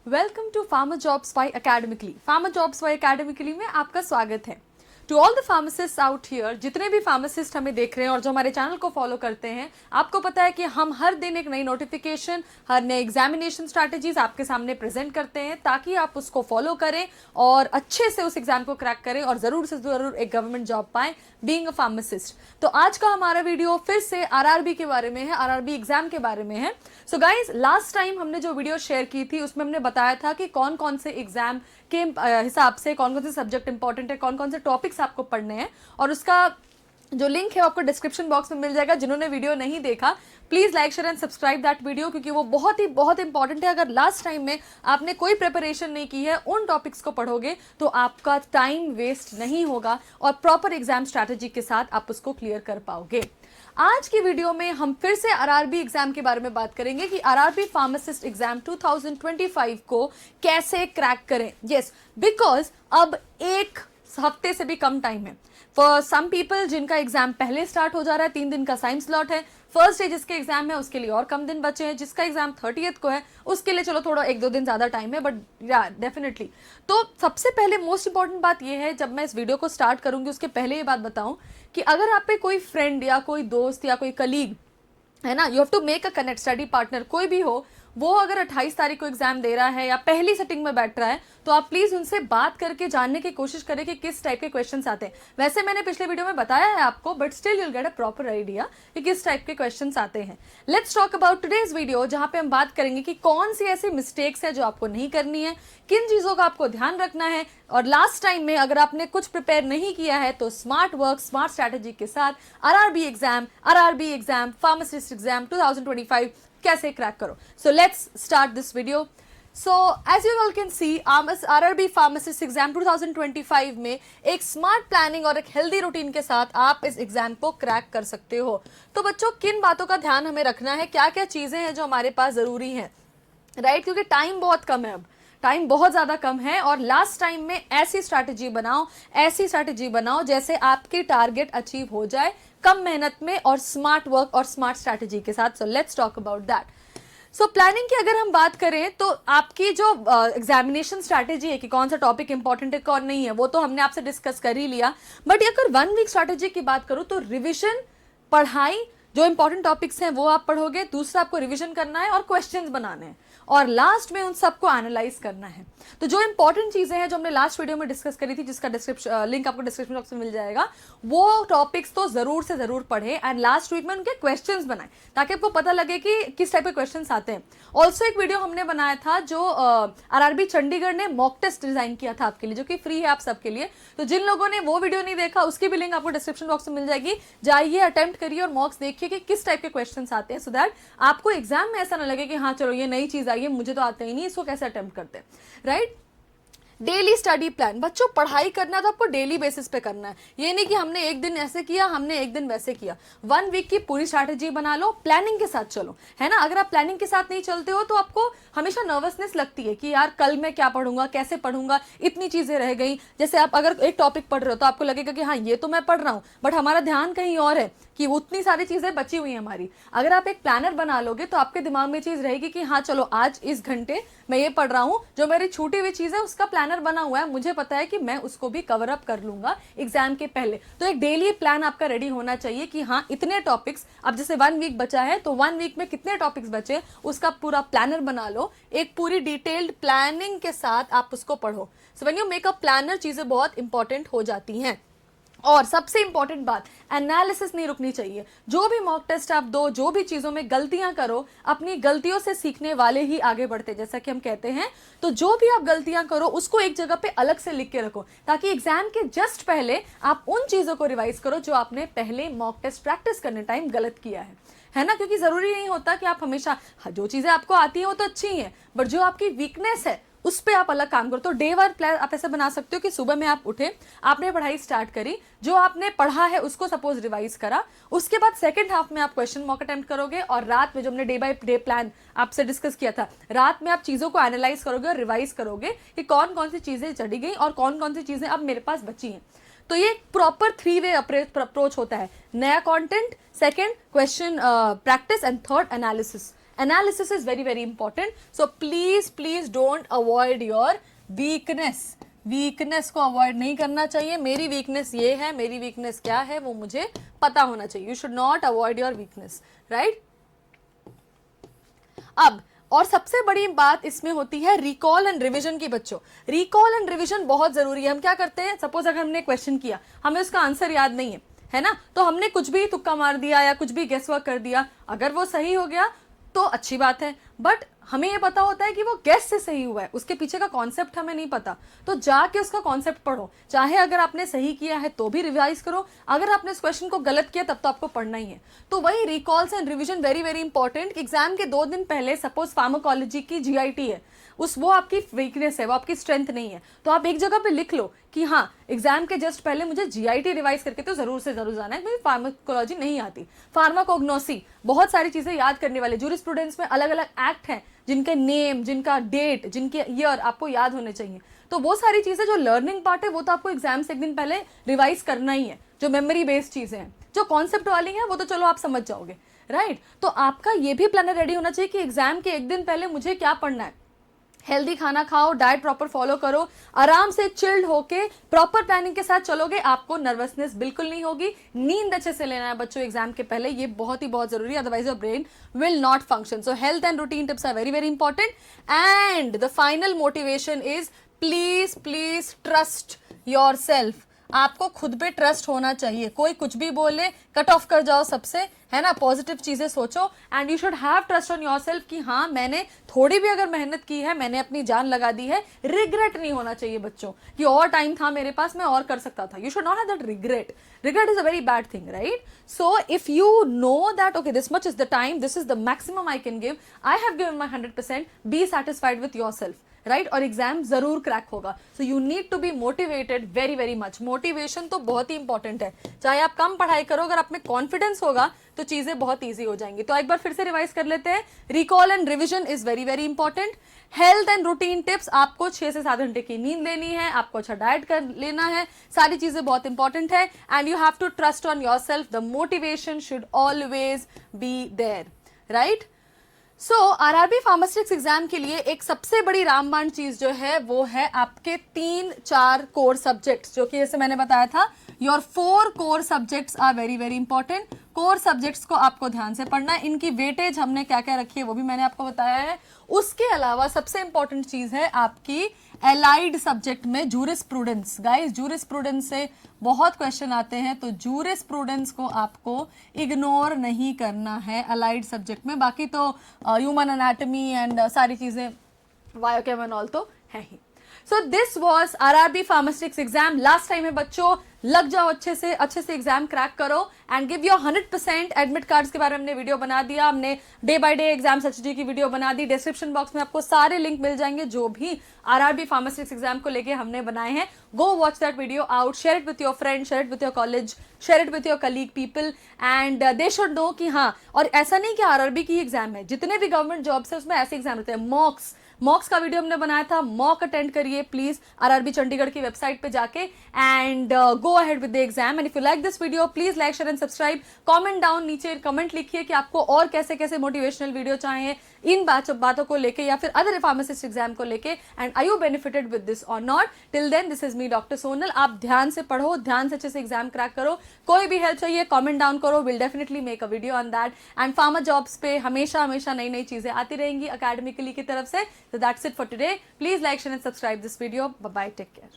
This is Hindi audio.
Welcome to pharma jobs by academically. Pharma jobs by academically में आपका स्वागत है। To all the pharmacist out here, जितने भी फार्मासिस्ट हमें देख रहे हैं और जो हमारे चैनल को फॉलो करते हैं, आपको पता है कि हम हर दिन एक नई नोटिफिकेशन, हर नए एग्जामिनेशन स्ट्रैटेजीज आपके सामने प्रेजेंट करते हैं ताकि आप उसको फॉलो करें और अच्छे से उस एग्जाम को क्रैक करें और ज़रूर से ज़रूर एक गवर्नमेंट जॉब पाएं बीइंग अ फार्मासिस्ट। तो आज का हमारा वीडियो फिर से आरआरबी के बारे में है, आरआरबी एग्जाम के बारे में है। सो गाइज, लास्ट टाइम हमने जो वीडियो शेयर की थी उसमें हमने बताया था कि कौन कौन से एग्जाम के हिसाब से कौन कौन से सब्जेक्ट इंपॉर्टेंट है, कौन कौन से टॉपिक्स आपको पढ़ने हैं, और उसका जो लिंक है आपको डिस्क्रिप्शन बॉक्स में मिल जाएगा। जिन्होंने वीडियो नहीं देखा, please like share and subscribe that video, क्योंकि वो बहुत इंपॉर्टेंट है। अगर लास्ट टाइम में आपने कोई प्रिपरेशन नहीं की है, उन टॉपिक्स को पढ़ोगे तो आपका टाइम वेस्ट नहीं होगा और प्रॉपर एग्जाम स्ट्रैटेजी के साथ आप उसको क्लियर कर पाओगे। आज की वीडियो में हम फिर से आरआरबी एग्जाम के बारे में बात करेंगे कि आरआरबी फार्मासिस्ट एग्जाम 2025 को कैसे क्रैक करें। यस, बिकॉज अब एक हफ्ते से भी कम टाइम है। फॉर सम पीपल जिनका एग्जाम पहले स्टार्ट हो जा रहा है, 3 दिन का टाइम स्लॉट है। फर्स्ट डे जिसके एग्जाम है उसके लिए और कम दिन बचे हैं। जिसका एग्जाम 30th को है उसके लिए चलो थोड़ा 1-2 दिन ज्यादा टाइम है, बट या डेफिनेटली। तो सबसे पहले मोस्ट इंपॉर्टेंट बात यह है, जब मैं इस वीडियो को स्टार्ट करूंगी उसके पहले ये बात बताऊं कि अगर आप पे कोई फ्रेंड या कोई दोस्त या कोई कलीग है ना, you have to make a connect, study partner कोई भी हो, वो अगर 28 तारीख को एग्जाम दे रहा है या पहली सेटिंग में बैठ रहा है, तो आप प्लीज उनसे बात करके जानने की कोशिश करें कि किस टाइप के क्वेश्चंस आते हैं। वैसे मैंने पिछले वीडियो में बताया है आपको, but still you'll get a proper idea कि किस टाइप के क्वेश्चंस आते हैं। Let's talk about today's video, जहां पे हम बात करेंगे कि कौन सी ऐसी मिस्टेक्स है जो आपको नहीं करनी है, किन चीजों का आपको ध्यान रखना है, और लास्ट टाइम में अगर आपने कुछ प्रिपेयर नहीं किया है तो स्मार्ट वर्क, स्मार्ट स्ट्रैटेजी के साथ आरआरबी एग्जाम फार्मासिस्ट एग्जाम 2025 कैसे क्रैक करो। So let's start this video. So as you all can see, RRB pharmacist exam 2025 में एक स्मार्ट प्लानिंग और एक हेल्दी रूटीन के साथ आप इस एग्जाम को क्रैक कर सकते हो। तो बच्चों, किन बातों का ध्यान हमें रखना है, क्या क्या चीजें हैं जो हमारे पास जरूरी हैं, राइट? क्योंकि टाइम बहुत कम है, अब टाइम बहुत ज्यादा कम है, और लास्ट टाइम में ऐसी स्ट्रैटेजी बनाओ जैसे आपकी टारगेट अचीव हो जाए कम मेहनत में और स्मार्ट वर्क और स्मार्ट स्ट्रैटेजी के साथ। So let's talk about that. So planning की अगर हम बात करें तो आपकी जो एग्जामिनेशन स्ट्रैटेजी है कि कौन सा टॉपिक इंपॉर्टेंट है कौन नहीं है, वो तो हमने आपसे डिस्कस कर ही लिया। बट अगर 1 वीक स्ट्रैटेजी की बात करूं तो रिविजन, पढ़ाई, जो इंपॉर्टेंट टॉपिक्स हैं वो आप पढ़ोगे, दूसरा आपको रिवीजन करना है और क्वेश्चंस बनाने हैं, और लास्ट में उन सबको एनालाइज करना है। तो जो इंपॉर्टेंट चीजें हैं जो हमने लास्ट वीडियो में डिस्कस करी थी, जिसका लिंक आपको डिस्क्रिप्शन बॉक्स में मिल जाएगा, वो टॉपिक्स तो जरूर से जरूर पढ़े एंड लास्ट वीक में उनके क्वेश्चंस बनाए ताकि आपको पता लगे कि किस टाइप के क्वेश्चंस आते हैं। ऑल्सो एक वीडियो हमने बनाया था जो आरआरबी चंडीगढ़ ने मॉक टेस्ट डिजाइन किया था आपके लिए, जो कि फ्री है आप सबके लिए। तो जिन लोगों ने वो वीडियो नहीं देखा, उसकी भी लिंक आपको डिस्क्रिप्शन बॉक्स में मिल जाएगी, जाइए, अटेम्प्ट करिए और मॉक्स देखिए कि किस टाइप के क्वेश्चंस आते हैं, सो दैट आपको एग्जाम में ऐसा ना लगे कि हाँ चलो ये नई चीज आई है, मुझे तो आता ही नहीं, इसको कैसे अटेम्प्ट करते हैं, राइट? Daily study plan. बच्चों, पढ़ाई करना तो आपको डेली बेसिस पे करना है, ये नहीं कि हमने एक दिन ऐसे किया, हमने एक दिन वैसे किया। 1 वीक की पूरी स्ट्रैटेजी बना लो, प्लानिंग के साथ चलो, है ना। अगर आप प्लानिंग के साथ नहीं चलते हो तो आपको हमेशा नर्वसनेस लगती है कि यार कल मैं क्या पढ़ूंगा, कैसे पढ़ूंगा, इतनी चीजें रह गई। जैसे आप अगर एक टॉपिक पढ़ रहे हो तो आपको लगेगा कि हाँ ये तो मैं पढ़ रहा हूँ, बट हमारा ध्यान कहीं और है कि उतनी सारी चीजें बची हुई हैं हमारी। अगर आप एक प्लानर बना लोगे तो आपके दिमाग में चीज रहेगी कि हाँ चलो आज इस घंटे मैं ये पढ़ रहा हूँ, जो मेरी छूटी हुई चीज है उसका प्लानर बना हुआ है, मुझे पता है कि मैं उसको भी कवर अप कर लूंगा एग्जाम के पहले। तो एक डेली प्लान आपका रेडी होना चाहिए कि हाँ इतने टॉपिक्स, अब जैसे 1 वीक बचा है तो 1 वीक में कितने टॉपिक्स बचे, उसका पूरा प्लानर बना लो। एक पूरी डिटेल्ड प्लानिंग के साथ आप उसको पढ़ो। So when you make a planner, चीजें बहुत इंपॉर्टेंट हो जाती हैं। और सबसे इंपॉर्टेंट बात, एनालिसिस नहीं रुकनी चाहिए। जो भी मॉक टेस्ट आप दो, जो भी चीजों में गलतियां करो, अपनी गलतियों से सीखने वाले ही आगे बढ़ते, जैसा कि हम कहते हैं। तो जो भी आप गलतियां करो उसको एक जगह पे अलग से लिख के रखो, ताकि एग्जाम के जस्ट पहले आप उन चीजों को रिवाइज करो जो आपने पहले मॉक टेस्ट प्रैक्टिस करने टाइम गलत किया है ना। क्योंकि जरूरी नहीं होता कि आप हमेशा, जो चीजें आपको आती हैं वो तो अच्छी ही हैं, बट जो आपकी वीकनेस है उस पर आप अलग काम करो। तो डे वार प्लान आप ऐसे बना सकते हो कि सुबह में आप उठे, आपने पढ़ाई स्टार्ट करी, जो आपने पढ़ा है उसको सपोज रिवाइज करा, उसके बाद सेकंड हाफ में आप क्वेश्चन मॉक अटेम्प्ट करोगे, और रात में जो हमने डे बाय डे प्लान आपसे डिस्कस किया था, रात में आप चीजों को एनालाइज करोगे और रिवाइज करोगे कि कौन कौन सी चीजें चढ़ी गई और कौन कौन सी चीजें अब मेरे पास बची हैं। तो ये प्रॉपर 3 वे अप्रोच होता है, नया content, second question practice and third analysis. Analysis is very very important. So please please don't avoid your weakness. Weakness को अवॉइड नहीं करना चाहिए. मेरी वीकनेस ये है, मेरी वीकनेस क्या है वो मुझे पता होना चाहिए. You should not avoid your weakness, right. अब और सबसे बड़ी बात इसमें होती है रिकॉल एंड रिवीजन की. बच्चों रिकॉल एंड रिवीजन बहुत जरूरी है. हम क्या करते हैं, सपोज अगर हमने क्वेश्चन किया, हमें उसका आंसर याद नहीं है, है ना, तो हमने कुछ भी तुक्का मार दिया या कुछ भी गेस वर्क कर दिया. अगर वो सही हो गया तो अच्छी बात है, बट हमें ये पता होता है कि वो गेस से सही हुआ है, उसके पीछे का कॉन्सेप्ट हमें नहीं पता. तो जाके उसका कॉन्सेप्ट पढ़ो. चाहे अगर आपने सही किया है तो भी रिवाइज करो, अगर आपने इस क्वेश्चन को गलत किया तब तो आपको पढ़ना ही है. तो वही recalls and revision very very important. Exam के 2 दिन पहले सपोज फार्माकोलॉजी की जीआईटी है, वो आपकी वीकनेस है, वो आपकी स्ट्रेंथ नहीं है, तो आप एक जगह पे लिख लो कि हाँ एग्जाम के जस्ट पहले मुझे जीआईटी रिवाइज करके तो जरूर से जरूर जाना है, मुझे फार्माकोलॉजी नहीं आती. फार्माकोग्नोसी, बहुत सारी चीजें याद करने वाले. जूरिस्प्रूडेंस में अलग अलग एक्ट हैं जिनके नेम, जिनका डेट, जिनके ईयर आपको याद होने चाहिए. तो वो सारी चीजें जो लर्निंग पार्ट है वो तो आपको एग्जाम से एक दिन पहले रिवाइज करना ही है. जो मेमोरी बेस्ड चीजें हैं, जो कॉन्सेप्ट वाली हैं, वो तो चलो आप समझ जाओगे, राइट. तो आपका ये भी प्लानर रेडी होना चाहिए कि एग्जाम के एक दिन पहले मुझे क्या पढ़ना है. हेल्दी खाना खाओ, डाइट प्रॉपर फॉलो करो, आराम से चिल्ड होके प्रॉपर प्लानिंग के साथ चलोगे, आपको नर्वसनेस बिल्कुल नहीं होगी. नींद अच्छे से लेना है बच्चों एग्जाम के पहले, ये बहुत ही बहुत जरूरी है, otherwise your brain will not function. So health and routine tips are very very important. And the final motivation is please please trust your self. आपको खुद पे ट्रस्ट होना चाहिए. कोई कुछ भी बोले कट ऑफ कर जाओ सबसे, है ना, पॉजिटिव चीजें सोचो. And you should have trust on yourself कि हाँ मैंने थोड़ी भी अगर मेहनत की है, मैंने अपनी जान लगा दी है. रिग्रेट नहीं होना चाहिए बच्चों कि और टाइम था मेरे पास, मैं और कर सकता था. You should not have that regret. Regret is a very bad thing, right. So if you know that okay this much is the time, this is the maximum I can give, I have given my 100%, be satisfied with yourself, right. और एग्जाम जरूर क्रैक होगा. So you need to be motivated very very much. Motivation तो बहुत ही इंपॉर्टेंट है. चाहे आप कम पढ़ाई करो, अगर आप में कॉन्फिडेंस होगा तो चीजें बहुत ईजी हो जाएंगी. तो एक बार फिर से रिवाइज कर लेते हैं. Recall and revision is very very important. Health and routine tips, आपको 6 से 7 घंटे की नींद लेनी है, आपको अच्छा डाइट कर लेना है, सारी चीजें बहुत इंपॉर्टेंट है. And you have to trust on yourself. The motivation should always be there, right. So RRB pharmaceutics exam के लिए एक सबसे बड़ी रामबाण चीज जो है वो है आपके 3-4 कोर सब्जेक्ट्स, जो कि जैसे मैंने बताया था your 4 core subjects are very very important. Core subjects को आपको ध्यान से पढ़ना है. इनकी वेटेज हमने क्या क्या रखी है वो भी मैंने आपको बताया है. उसके अलावा सबसे इंपॉर्टेंट चीज है आपकी एलाइड सब्जेक्ट में जूरिस्प्रूडेंस. गाइस जूरिस्प्रूडेंस से बहुत क्वेश्चन आते हैं, तो जूरिस्प्रूडेंस को आपको इग्नोर नहीं करना है अलाइड सब्जेक्ट में. बाकी तो ह्यूमन एनाटॉमी एंड सारी चीजें बायोकेम एंड ऑल तो है ही. So this was RRB pharmaceutics exam. Last time है बच्चों, लग जाओ अच्छे से एग्जाम क्रैक करो and give your 100%. Admit cards के बारे में हमने वीडियो बना दिया, हमने day by day exam strategy की वीडियो बना दी. डिस्क्रिप्शन बॉक्स में आपको सारे लिंक मिल जाएंगे जो भी आरआरबी फार्मास्यूटिक्स एग्जाम को लेके हमने बनाए हैं. Go watch that video out, share it with your friend, share it with your college, share it with your colleague people, and they should know कि हाँ. और ऐसा नहीं कि आरआरबी की एग्जाम है, जितने भी गवर्नमेंट जॉब्स है उसमें ऐसे एग्जाम रहते हैं. मॉक्स का वीडियो हमने बनाया था, मॉक अटेंड करिए प्लीज आरआरबी चंडीगढ़ की वेबसाइट पे जाके, and go ahead with the exam. And if you like this video please like, share and subscribe. Comment down नीचे कमेंट लिखिए कि आपको और कैसे कैसे मोटिवेशनल वीडियो चाहिए इन बातों को लेके या फिर अदर फार्मासिस्ट एग्जाम को लेके, and are you benefited with this और not. Till then this is me doctor Sonal. आप ध्यान से पढ़ो, ध्यान से अच्छे से एग्जाम क्रैक करो. कोई भी हेल्प चाहिए कमेंट डाउन करो, will definitely make a video on that. And pharma jobs पे हमेशा नई नई चीजें आती रहेंगी अकेडमिकली की तरफ से. So that's it for today. Please like, share and subscribe this video. Bye bye. Take care.